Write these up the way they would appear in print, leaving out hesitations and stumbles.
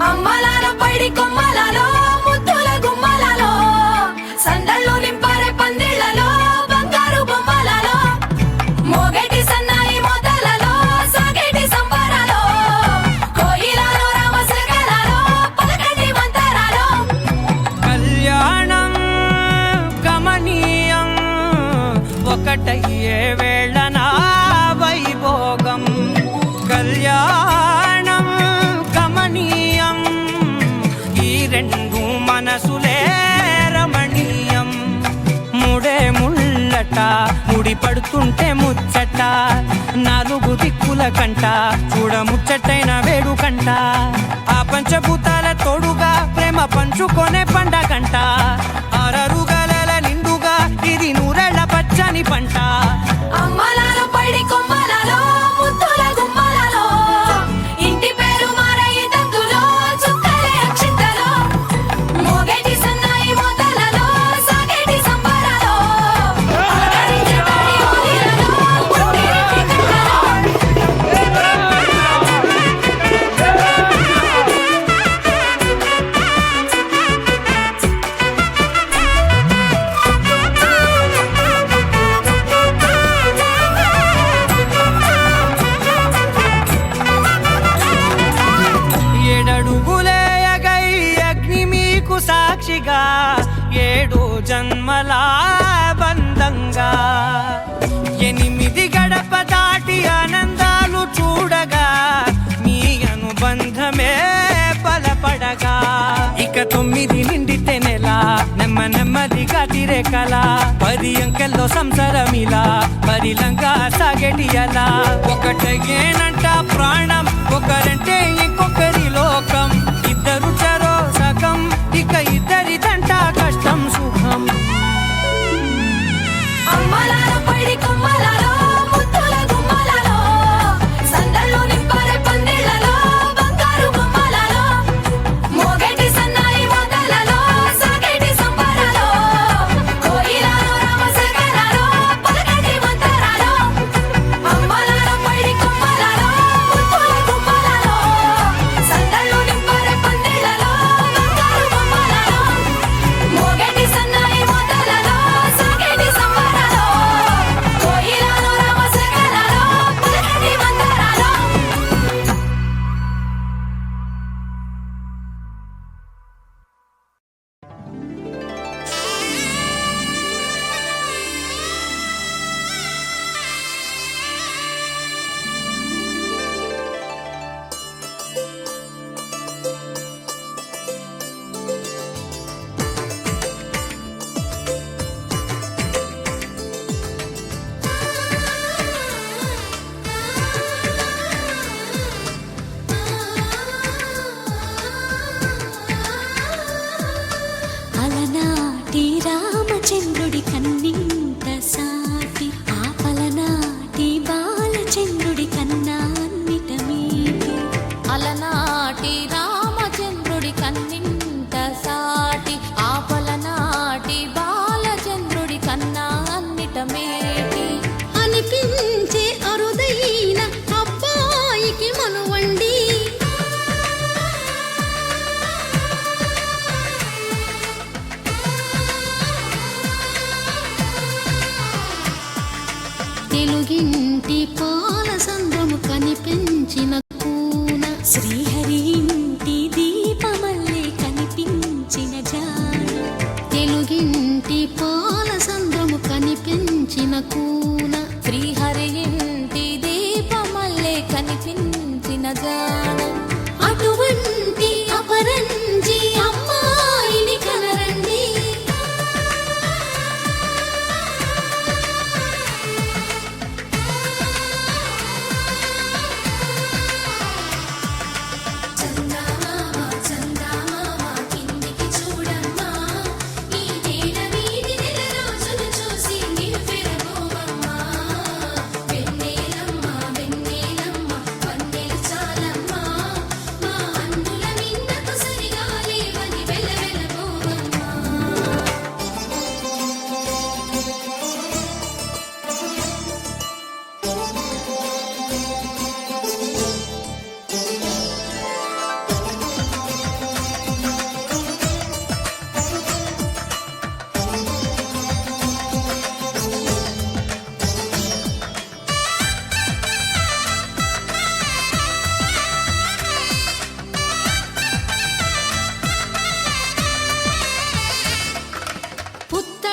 అమ్మలాల పైడి కొమ్మలలో ముద్దుల గుమ్మలలో సందళ్ళు నింపారే పందిళ్లలో బంగారు బొమ్మలలో మోగేటి సన్నాయి మొదలలో సాగేటి సంబరాలో కోయిలలో రామశకలలో పలకటి మంతరాలో కళ్యాణం గమనీయం ఒకటయ్యే వేళ నా వైభోగం కళ్యాణం గమనీయం ఈ రెండు మనసులే రమణీయం ముడే ముళ్ళట ముడి పడుతుంటే ముచ్చట నాలుగు దిక్కుల కంట చూడ ముచ్చటైన వేడుకంట ఆ పంచభూతాల తోడుగా ప్రేమ పంచుకొనే పండగంట ఆరరుగల నిండుగా ఇది నూరెళ్ళ పచ్చని పంట అమ్మలాల పైడి కొమ్మలలో ముద్దుల గుమ్మలలో ఇంటి పేరు మారయి తందులో చుక్కలే అక్షింతలో మోగేటి సన్నాయి మొదలలో సాగేటి సంబరాలో పలకరించే తడి హోలీలలో పుట్టింటి ఏడడుగులే ఎగై అగ్ని మీకు సాక్షిగా ఏడు జన్మల బంధంగా ఎనిమిది గడప దాటి ఆనందాలు చూడగా మీ అనుబంధమే బలపడగా ఇక 9 నిండితే నెల నెమ్మదిగా తిరేకల 10 అంకెల్లో సంసారమిలా పరిలంగా సాగేటి అలా ఒకటేనంట ప్రాణం ఒకరంటే ఇంకొకరి లోకం ఇద్దరు చరో సగం ఇక ఇద్దరిదంట కష్టం సుఖం అమ్మలాల పైడి కొమ్మలలో ముద్దుల గుమ్మలలో సందళ్ళు నింపారే పందిళ్లలో బంగారు బొమ్మలలో మోగేటి సన్నాయి మొదలలో సాగేటి సంబరాలో కోయిలలో రామశకలలో పలకటి మంతరాలో అమ్మలాల పైడి కొమ్మలలో ముద్దుల గుమ్మలలో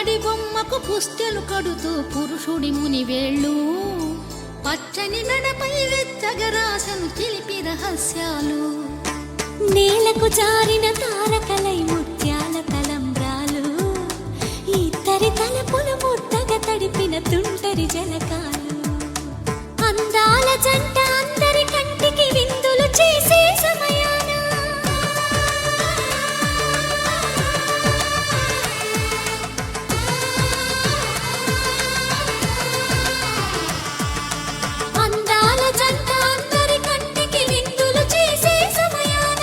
పురుషుడి బొమ్మకు పుస్తెలు కడుతూ పురుషుడి ముని వేళ్ళు పచ్చని నడపై వెచ్చగరాసను చిలిపి రహస్యాలు నేలకు జారిన తారకలై ముత్యాల తలంబ్రాలు ఇద్దరి తలపులు ముద్దగా తడిపిన తుంటరి జలకాలు అందాల జంట అందరి కంటికి విందులు చేసే సమయాన అందాల జంట అందరి కంటికి విందులు చేసే సమయాన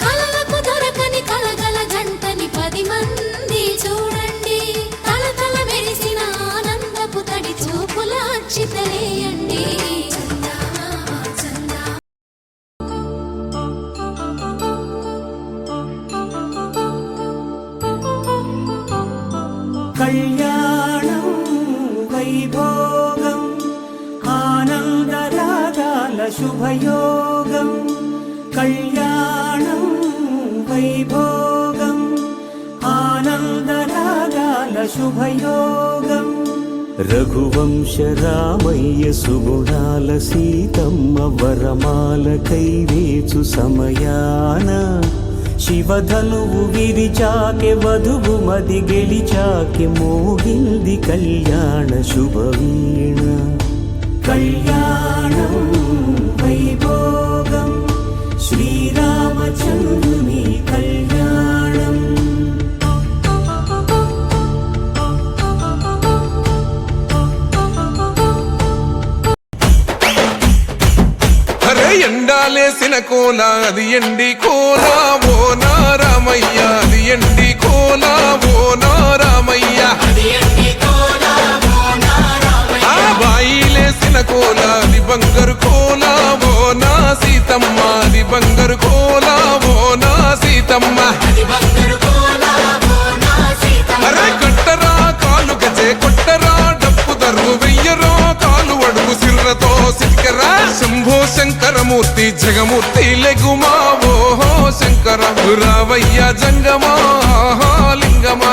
కలలకు దొరకని కలగల జంటని 10 మంది చూడండి తలతల మెరిసిన ఆనందపు తడి చూపుల అక్షితలేయండి కళ్యాణం వైభోగం ఆనందరాగాల శుభయోగం కళ్యాణం వైభోగం ఆనందరాగాల శుభయోగం రఘువంశ రామయ్య సుగుణాల సీతమ్మ వరమాల కైవేచు సమయాన శివధనువు విరిచాకె వధువు మది గెలిచాకె మోగింది కళ్యాణ శుభవీణ కళ్యాణం వైభోగం శ్రీరామచంద్రుని కళ్యాణం ఎండాలేసిన కోల అది ఎండి కోల ఓ నారామయ్య అది ఎండి కోల ఓ నారామయ్య ఆ బాయిలేసిన కోల అది బంగారు కోల ఓ నా సీతమ్మ అది బంగారు కోల ఓ నా సీతమ్మ అరే కట్టరా కాలు గజే కొట్టరా డప్పు దరువు వెయ్యరో కాలు అడుగు సిర్రతో సిక్కరా శంభో శంకరమూర్తి జగమూర్తి లెగుమా ఓహో శంకర రావయ్య జంగమా లింగమా